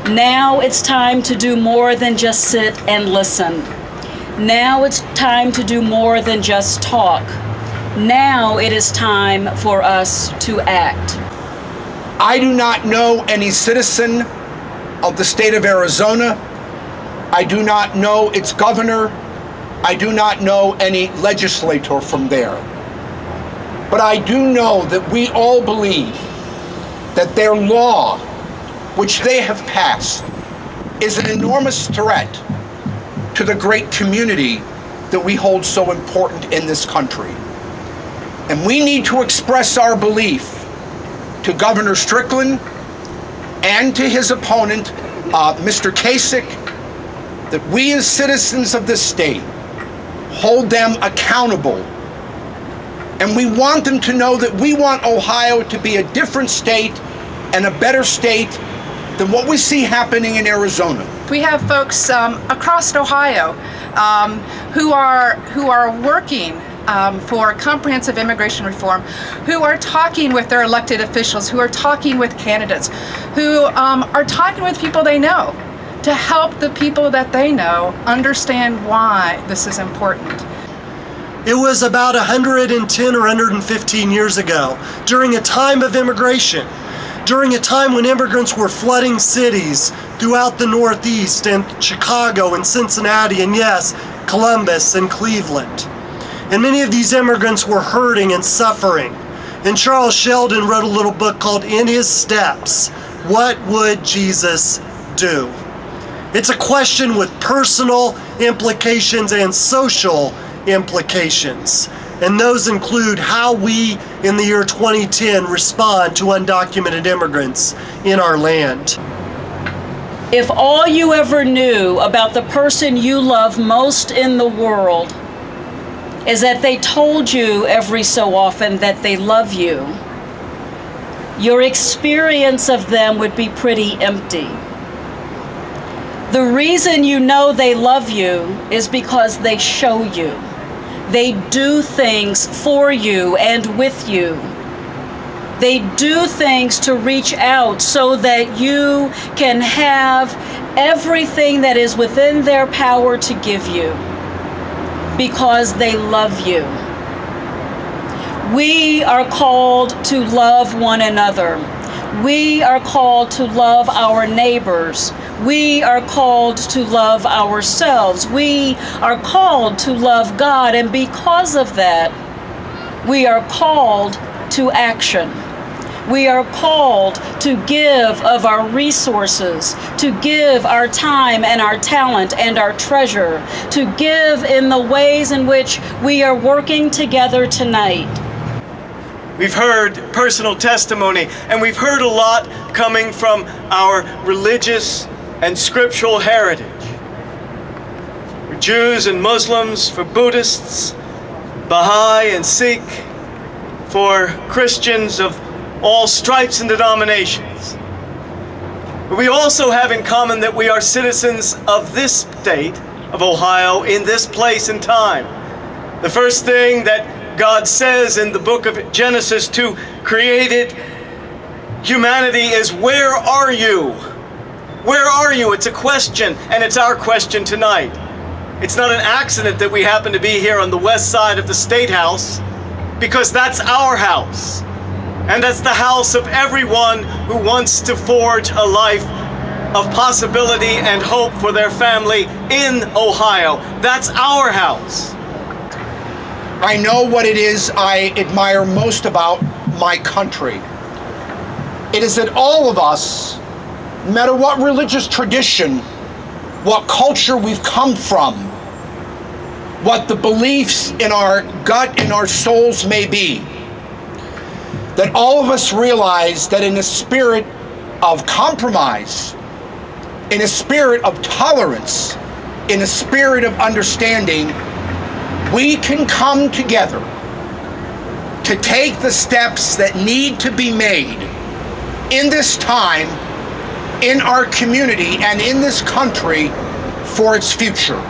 Now it's time to do more than just sit and listen. Now it's time to do more than just talk. Now it is time for us to act. I do not know any citizen of the state of Arizona. I do not know its governor. I do not know any legislator from there. But I do know that we all believe that their law, which they have passed, is an enormous threat to the great community that we hold so important in this country. And we need to express our belief to Governor Strickland and to his opponent, Mr. Kasich, that we as citizens of this state hold them accountable. And we want them to know that we want Ohio to be a different state and a better state than what we see happening in Arizona. We have folks across Ohio who are working for comprehensive immigration reform, who are talking with their elected officials, who are talking with candidates, who are talking with people they know to help the people that they know understand why this is important. It was about 110 or 115 years ago, during a time of immigration, during a time when immigrants were flooding cities throughout the Northeast and Chicago and Cincinnati and yes, Columbus and Cleveland. And many of these immigrants were hurting and suffering. And Charles Sheldon wrote a little book called In His Steps, What Would Jesus Do? It's a question with personal implications and social implications. And those include how we, in the year 2010, respond to undocumented immigrants in our land. If all you ever knew about the person you love most in the world is that they told you every so often that they love you, your experience of them would be pretty empty. The reason you know they love you is because they show you. They do things for you and with you. They do things to reach out so that you can have everything that is within their power to give you, because they love you. We are called to love one another. We are called to love our neighbors. We are called to love ourselves. We are called to love God, and because of that, we are called to action. We are called to give of our resources, to give our time and our talent and our treasure, to give in the ways in which we are working together tonight. We've heard personal testimony, and we've heard a lot coming from our religious and scriptural heritage. For Jews and Muslims, for Buddhists, Baha'i and Sikh, for Christians of all stripes and denominations. But we also have in common that we are citizens of this state of Ohio in this place and time. The first thing that God says in the book of Genesis to created humanity is, where are you? Where are you? It's a question, and it's our question tonight. It's not an accident that we happen to be here on the west side of the Statehouse, because that's our house. And that's the house of everyone who wants to forge a life of possibility and hope for their family in Ohio. That's our house. I know what it is I admire most about my country. It is that all of us, no matter what religious tradition, what culture we've come from, what the beliefs in our gut, in our souls may be, that all of us realize that in a spirit of compromise, in a spirit of tolerance, in a spirit of understanding, we can come together to take the steps that need to be made in this time, in our community, and in this country for its future.